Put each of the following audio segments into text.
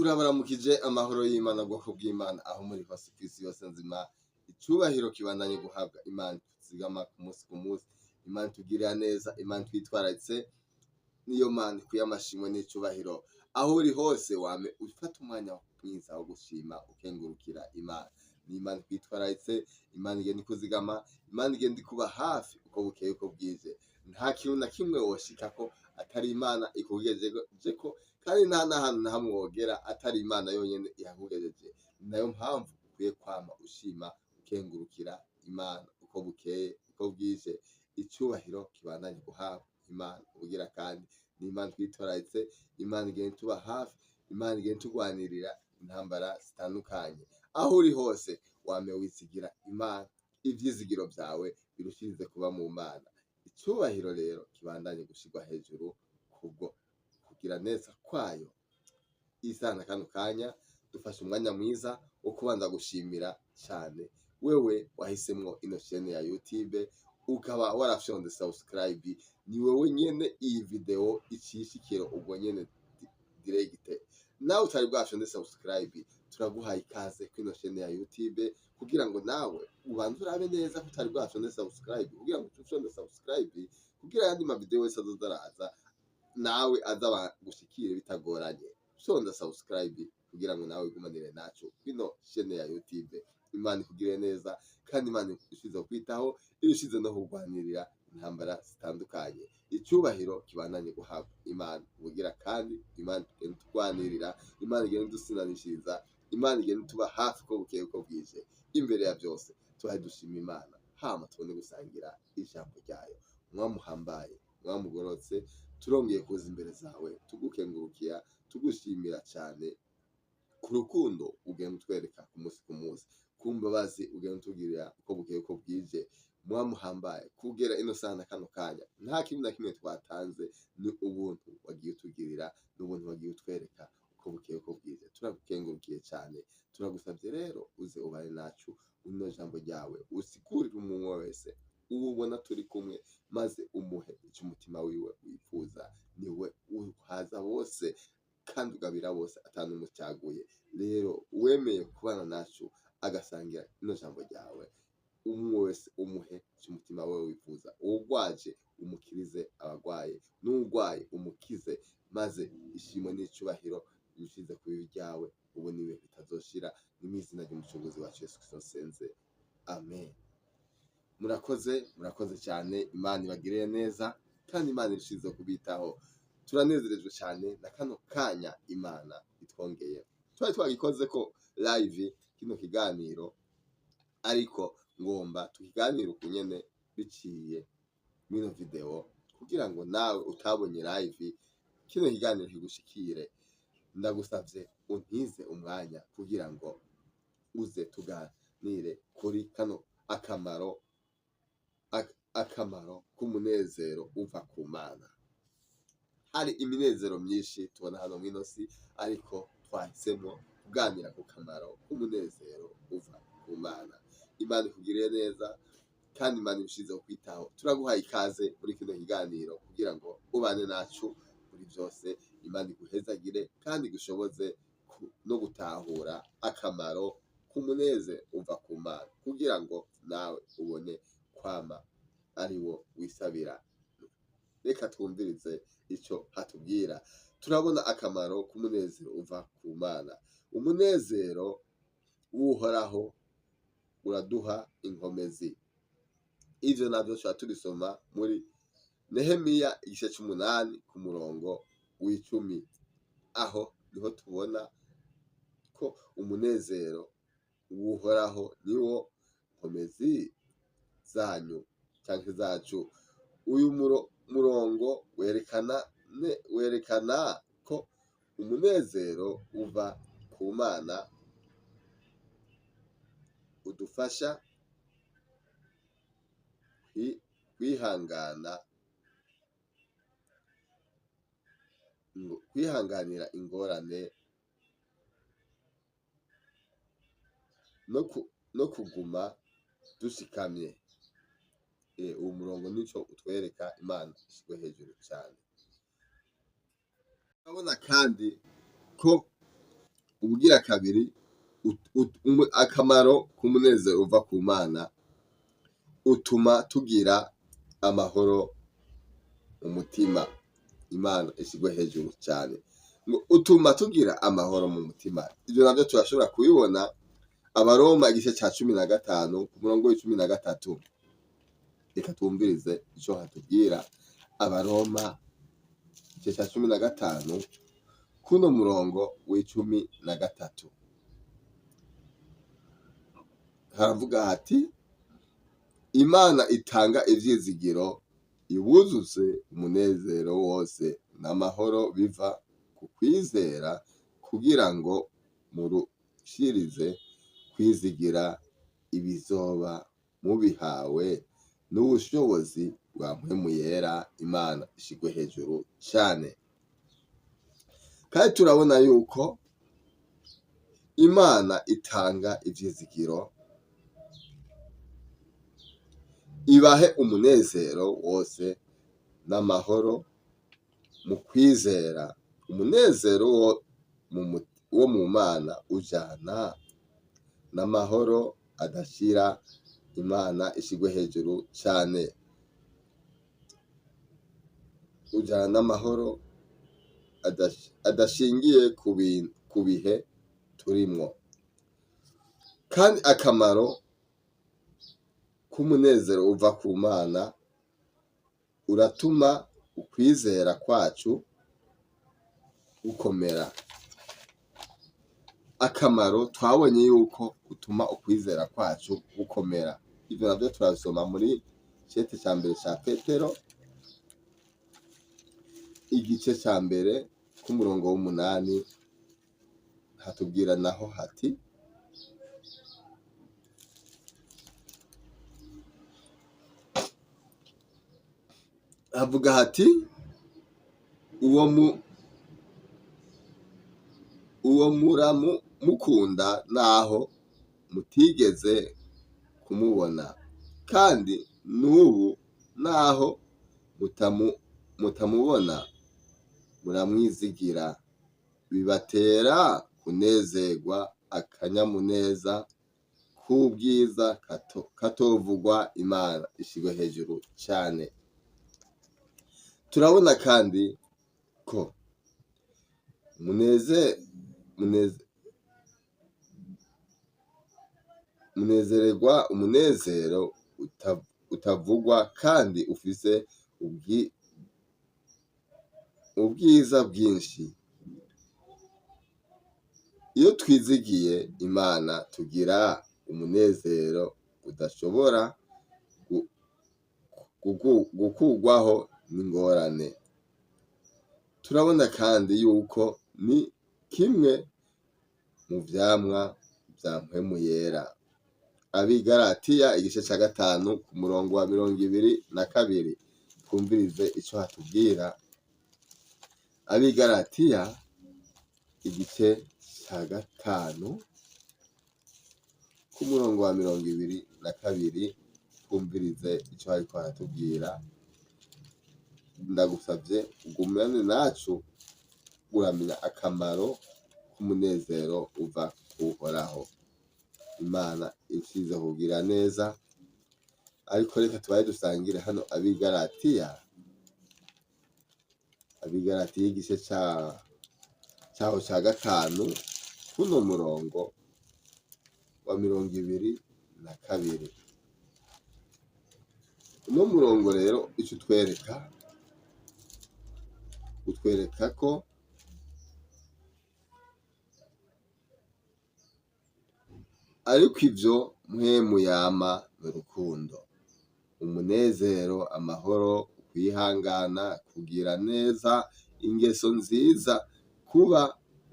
Turabaramukije amahoro y'Imana bwoko bw'Imana aho muri hose kw'isi yose nzima, icubahiro kibandanye guhabwa Imana tuzigama ku munsi ku munsi, Imana itugirira neza, Imana itwitwararitse, niyo Mana ikwiye amashimwe n'icubahiro. Aho uri hose wame ufata umwanya mwiza wo gushima ukengurukira Imana. Ni Imana itwitwararitse, Imana igenda ikuzigama, Imana igenda ikuba hafi uko bukeye uko bwije. Nta kintu na kimwe woshikako atari Imana ikugejejeko, kandi nta n'ahantu na hamwe wogera atari Imana yonyene ihakugejeje. Nayo mpamvu ukwiye kwama ushima ukengurukira Imana uko bukeye uko bwije. Icubahiro kibandanye guhabwa Imana ubugira kandi. Ni Imana itwitwararitse, Imana igenda ituba hafi, Imana igenda itugwanirira intambara zitandukanye. Aho uri hose wame wizigira Imana, ivyizigiro vyawe birushirize kuba mu Mana. Icubahiro rero kibandanye gushirwa hejuru kubwo kugira neza kwayo. Isana kano kanya dufashe umwanya mwiza wo kubanza gushimira cyane wewe wahisemwo ino chaîne ya YouTube, ukaba warafyonze subscribe. Ni wewe nyene iyi video icishikiro ubwo nyene direct. Nawe utari bwafyonze subscribe, turaguhaye ikaze kwino chaîne ya YouTube kugira ngo nawe ubanze urabe neza ko utari bwafyonze subscribe, kugira ngo ufyonze subscribe kugira yandi ma video wese azozaraza nawe aza gushikire bitagoranye. Fyonza subscribe kugira ngo nawe gumanire nacu kwino chaîne ya YouTube. Imana ikugire neza kandi Imana ishize kwitaho, ishize no kurwanirira intambara zitandukanye. Icubahiro kibandanye guhabwa Imana ubugira kandi. Imana igenda itugwanirira, Imana igenda idusinanishiriza, Imana igenda ituba hafi ko bukeye uko bwije. Imbere ya byose tuhaye dushima Imana, hama tubone gusangira ijambo ryayo. Mwamuhambaye, mwamugorotse, turongeye kuza imbere zawe tugukengurukiya, tugushimira cyane ku rukundo ugenda utwereka ku munsi ku munsi, ku mbabazi ugenda utugirira uko bukeye uko bwije. Mwamuhambaye kugera ino sana kano kanya, nta kintu na kimwe twatanze, ni ubuntu wagiye utugirira, n'ubuntu wagiye utwereka uko bukeye uko bwije. Turagukengurukiye cyane, turagusabye rero uze ubane nacu uno jambo ryawe, usikurire umuntu wese ubona turi kumwe, maze umuhe icyo umutima wiwe wifuza. Niwe uhaza bose kandi ugabira bose atanumwe cyaguye. Rero wemeye kubana nacu agasangira ino jambo ryawe, umwe wese umuhe icyo umutima wawe wifuza. Uwugwaje umukirize abagwaye, n'uwugwaye umukize, maze ishimwe n'icubahiro bishize ku bibi ryawe ubu niwe bitazoshira. Ni mu izina ry'umucunguzi wacu Yesu Kristo nsenze, amen. Murakoze cyane. Imana ibagirire neza kandi Imana irushize kubitaho. Turanezerejwe cyane na kano kanya Imana itwongeye. Twari twagikoze ko live kino kiganiro, ariko ngomba tukiganira ukunyene biciye mino video kugira ngo nawe utabonye live kino kiganiro kigushikire. Ndagusavye untize umwanya kugira ngo uze tuganire kuri kano akamaro k'umunezero uva ku Mana. Hari iminezero myinshi tubona hano mw'ino si, ariko twahisemo kuganira ku kamaro k'umunezero uva ku Mana. Imana ikugirire neza kandi Imana ibishize kwitaho. Turaguhaye ikaze muri kino kiganiro kugira ngo ubane nacu muri byose. Imana iguhezagire kandi gushoboze no gutahura akamaro k'umunezero uva ku Mana, kugira ngo nawe ubone kwama ari wo wisabira. Reka twumvirize icyo hatubwira. Turabona akamaro k'umunezero uva ku Mana. Umunezero w'uhoraho uraduha inkomezi. Ivyo navyo tuba tubisoma muri Nehemiya igice c'8 ku murongo w'10. Aho niho tubona ko umunezero w'uhoraho niwo nkomezi zanyu canke zacu. Uyu murongo werekana ko umunezero uva ku Mana udufasha kwihanganira ingorane no kuguma dushikamye. Uwo murongo nico utwereka. Imana ishizwe hejuru cyane. Urabona kandi ko ubugira kabiri, akamaro k'umunezero uva ku Mana, utuma tugira amahoro mu mutima. Imana ishirwe hejuru cyane. Utuma tugira amahoro mu mutima. Ibyo navyo turashobora kubibona Abaroma igice ca 15 ku murongo w'13. Reka twumvirize ico hatubwira Abaroma igice ca 15 kuno murongo w'13. Haravuga hati: Imana itanga ivyizigiro, ibuzuze umunezero wose n'amahoro biva ku kwizera, kugira ngo murushirize kwizigira ibizoba mubihawe n'ubushobozi bwa mpwemu yera. Imana ishirwe hejuru cane. Kandi turabona yuko Imana itanga ivyizigiro, ibahe umunezero wose n'amahoro mu kwizera. Umunezero wo mu Mana ujana n'amahoro adashira. Imana ishirwe hejuru cane. Ujana n'amahoro adashingiye ku bihe turimwo. Kandi akamaro k'umunezero uva ku Mana, uratuma ukwizera kwacu gukomera. Akamaro twabonye yuko utuma ukwizera kwacu gukomera. Ivyo navyo turasoma muri cete ca mbere ca Petero igice ca mbere ku murongo w'8. Hatubwira naho hati: havuga hati uwo muramu mukunda naho mutigeze kumubona, kandi n'ubu naho mutamubona muramwizigira, bibatera kunezerwa akanyamuneza k'ubwiza katovugwa. Imana ishirwe hejuru cane. Turabona kandi ko munezererwa umunezero utavugwa kandi ufise ubwiza bwinshi. Iyo twizigiye Imana tugira umunezero udashobora gukurwaho n'ingorane. Turabona kandi yuko ni kimwe mu vyamwa vya mpwemu yera. Abigalatiya igice ca 5 ku murongo wa 22. Twumvirize ico hatubwira Abigalatiya igice ca 5 ku murongo wa 22. Twumvirize ico hariko haratubwira. Ndagusavye ugumane nacu uramenya akamaro k'umunezero uva kuhoraho. Imana ishize kugira neza. Ariko reka tubaye dusangire hano Abigalatiya igice caho ca 5 kuno murongo wa 22. Uno murongo rero ico utwereka ko ariko ivyo mpwemu yama n'urukundo, umunezero, amahoro, kwihangana, kugira neza, ingeso nziza, kuba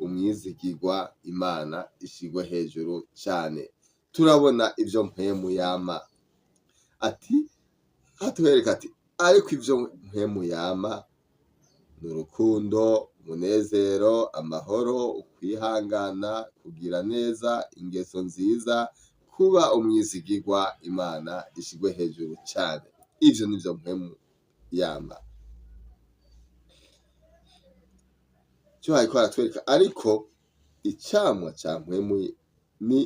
umwizigirwa. Imana ishirwe hejuru cane. Turabona ivyo mpwemu yama hatwereka ati ariko ivyo mpwemu yama n'urukundo, umunezero, amahoro, ukwihangana, kugira neza, ingeso nziza, kuba umwizigirwa. Imana ishirwe hejuru cane. Ivyo nivyo mpwemu yama. Cyo hariko haratwereka ariko icamwa ca mpwemu ni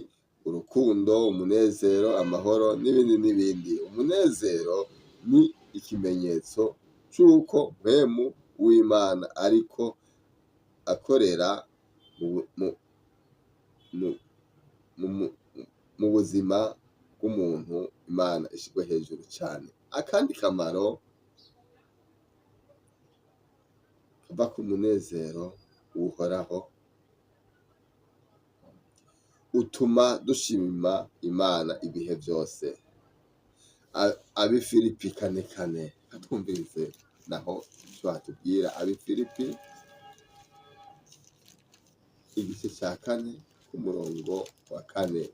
urukundo, umunezero, amahoro n'ibindi n'ibindi. Umunezero ni ikimenyetso c'uko mpwemu w'Imana ariko akorera mu buzima bw'umuntu, Imana ishirwe hejuru cane. Akandi kamaro kava ku munezero uhoraho, utuma dushima Imana ibihe vyose. Abifilipi 4:4 katwumvirize naho ico hatubwira. Abifilipi igice ca 4 k'umurongo wa 4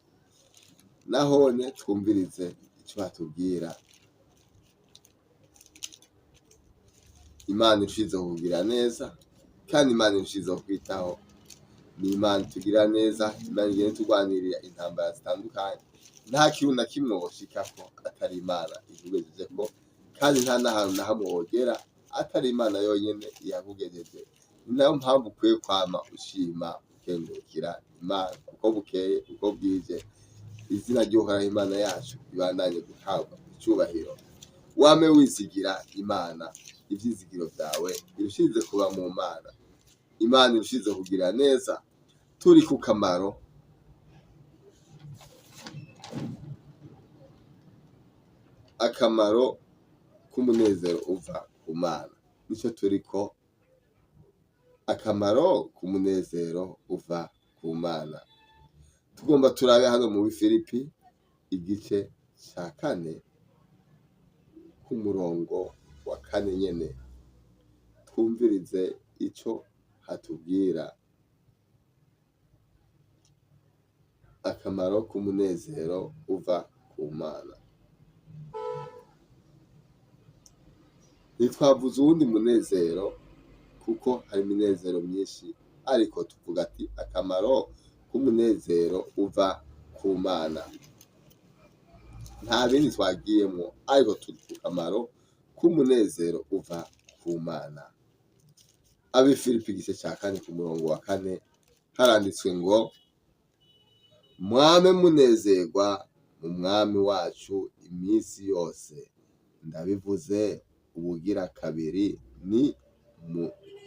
nahone twumvirize ico hatubwira. Imana ishize kugira neza kandi Imana ishize kwitaho. Ni Imana tugira neza, Imana igenda turwanirira intambara zitandukanye. Nta kintu na kimwe woshikako atari Imana ikugejejeko, kandi nta n'ahantu na hamwe wogera atari Imana yonyene ihakugejeje. Ni nayo mpamvu ukwiye kwama ushima ukengurukira Imana uko bukeye uko bwije. Izina ry'Uhoraho Imana yacu ribandanye guhabwa icubahiro. Wame wizigira Imana, ivyizigiro vyawe birushirize kuba mu Mana. Imana irushize kugira neza. Turi ku kamaro akamaro k'umunezero uva ku Mana, nico turiko. Akamaro k'umunezero uva ku Mana tugomba turabe hano mu Bifilipi igice ca 4 k'umurongo wa 4 nyene. Twumvirize ico hatubwira. Akamaro k'umunezero uva ku Mana. Ntitwavuze uwundi munezero kuko hari iminezero myinshi, ariko tuvuga ati akamaro k'umunezero uva ku Mana. Nta bindi twagiyemwo, ariko turi ku kamaro k'umunezero uva ku Mana. Abifilipi igice ca 4 ku murongo wa 4 haranditswe ngo mwame munezerwa mu mwami wacu imisi yose. Ndabivuze ubugira kabiri, ni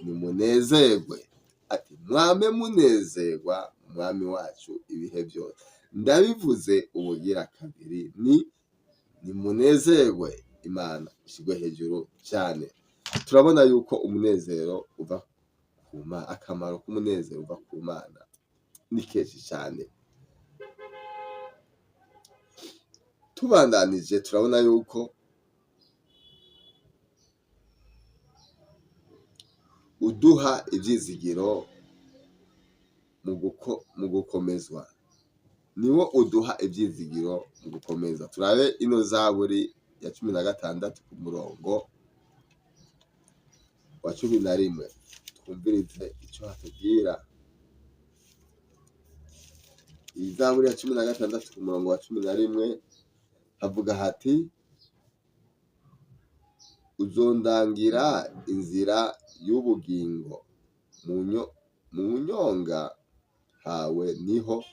munezerwe. Ati mwame munezerwa mu mwami wacu ibihe byose. Ndabivuze ubugira kabiri, ni munezerwe. Imana ishirwe hejuru cyane. Turabona yuko umunezero uva ku Mana, akamaro k'umunezero uva ku Mana ni kenshi cyane. Tubandanije turabona yuko uduha ivyizigiro mu gukomezwa. Niwo uduha ivyizigiro mu gukomeza. Turabe ino Zaburi ya 16 ku murongo wa 11. Twumvirize ico hatubwira. Zaburi ya 16 ku murongo wa 11 havuga hati uzondangira inzira y'ubugingo, mu nyonga hawe niho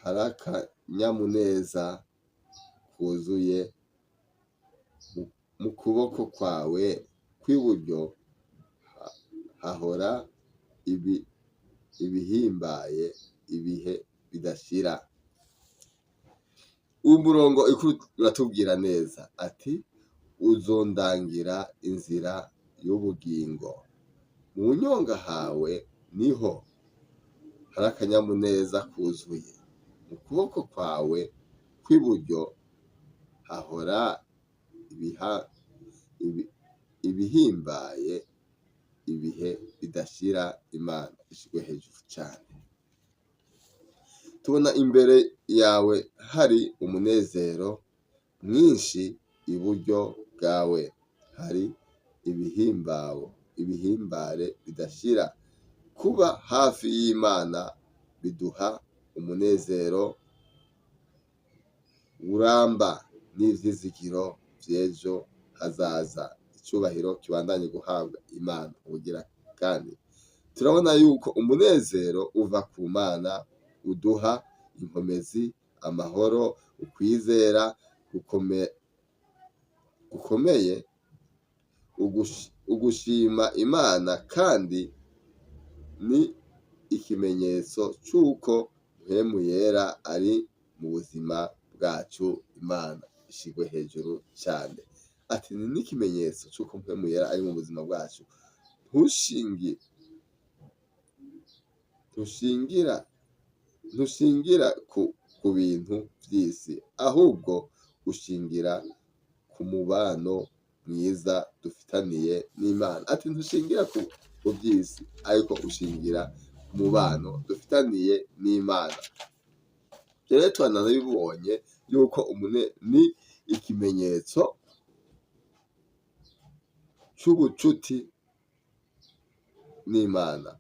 harakanyamuneza kuzuye. Mu kuboko kwawe kw'iburyo hahora ibihimbaye ibihe bidashira. Umurongo uratubwira neza ati uzondangira inzira y'ubugingo, mu nyonga hawe niho harakanyamuneza kuzuye. Mu kuboko kwawe kw'iburyo hahora ibihimbaye ibihe bidashira. Imana ishirwe hejuru cyane. Tubona imbere yawe hari umunezero mwinshi, iburyo bwawe hari ibihimbare bidashira. Kuba hafi y'Imana biduha umunezero uramba n'ivyizigiro vy'ejo hazaza. Icubahiro kibandanye guhabwa Imana ubugira kandi. turabona yuko umunezero uva ku Mana uduha inkomezi, amahoro, ukwizera gukomeye, ugushima Imana, kandi ni ikimenyetso c'uko mpwemu yera ari mu buzima bwacu. Imana ishirwe hejuru cane. Ati ni n'ikimenyetso c'uko mpwemu yera ari mu buzima bwacu. Ntushingira ku bintu vy'isi, ahubwo ushingira ku mubano mwiza dufitaniye n'Imana. Ati ntushingira ku vy'isi, ariko ushingira ku mubano dufitaniye n'Imana. Rero twanabibonye yuko ni ikimenyetso c'ubucuti n'Imana.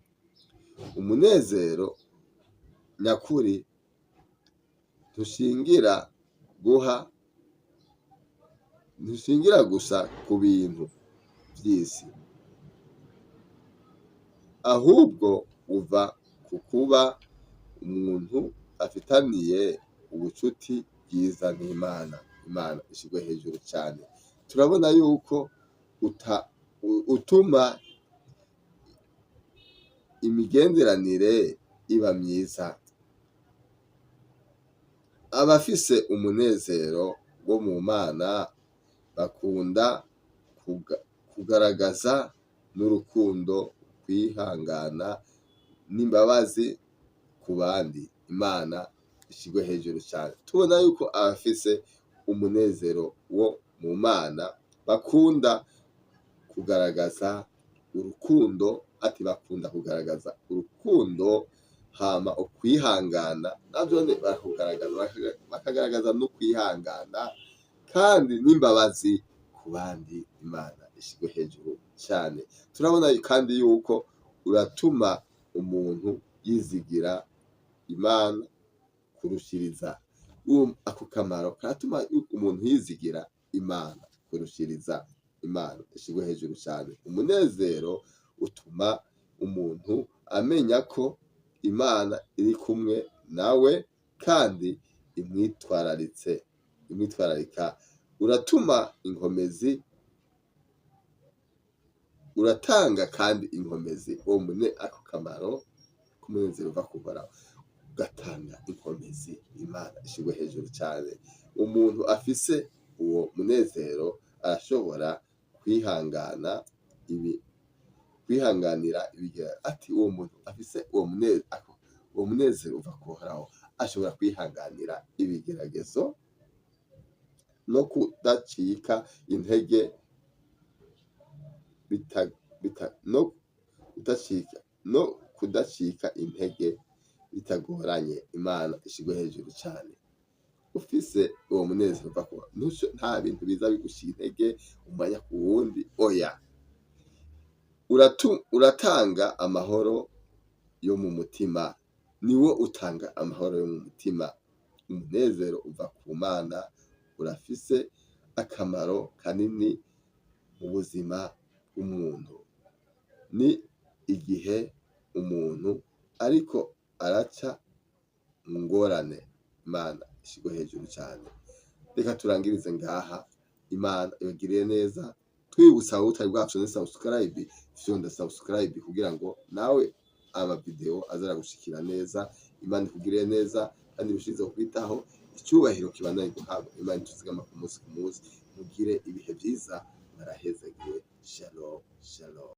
Umunezero nyakuri ntushingira gusa ku bintu vy'isi, ahubwo uva ku kuba umuntu afitaniye ubucuti bwiza n'Imana. Imana ishirwe hejuru cane. Turabona yuko utuma imigenderanire iba myiza. Abafise umunezero wo mu Mana bakunda kugaragaza n'urukundo, kwihangana n'imbabazi ku bandi. Imana ishirwe hejuru cane. Tubona yuko abafise umunezero wo mu Mana bakunda kugaragaza urukundo. Ati bakunda kugaragaza urukundo, hama ukwihangana navyone bakagaragaza no kwihangana, kandi n'imbabazi ku bandi. Imana ishirwe hejuru cane. Turabona kandi yuko uratuma umuntu yizigira Imana kurushiriza. Ako kamaro karatuma umuntu yizigira Imana kurushiriza. Imana ishirwe hejuru cane. Umunezero utuma umuntu amenya ko Imana iri kumwe nawe, kandi imwitwararika. Uratanga kandi inkomezi. Ako kamaro k'umunezero uva ku Uhoraho, ugatanga inkomezi. Imana ishirwe hejuru cane. Umuntu afise uwo munezero arashobora kwihanganira ibigeragezo. Ati uwo muntu afise uwo munezero uva ku Uhoraho ashobora kwihanganira ibigeragezo no kudacika intege bitagoranye. Imana ishirwe hejuru cane. Ufise uwo munezero uva ku Uhoraho, nta bintu biza bigushira intege umwanya ku wundi. Oya, uratanga amahoro yo mu mutima. Niwo utanga amahoro yo mu mutima. Umunezero uva ku Mana urafise akamaro kanini mu buzima bw'umuntu. Ni igihe umuntu ariko araca mu ngorane. Imana ishirwe hejuru cane. Reka turangirize ngaha. Imana ibagirire neza. Twibutsa aho utari bwacone subscribe, fyonda subscribe kugira ngo nawe amavideo azaragushikira neza. Imana ikugirire neza, kandi ibishirize kukwitaho. Icyubahiro kibandanye guhabwa. Imana ituzigama ku munsi ku munsi. Mugire ibihe vyiza. Murahezagiwe. Shalom, shalom.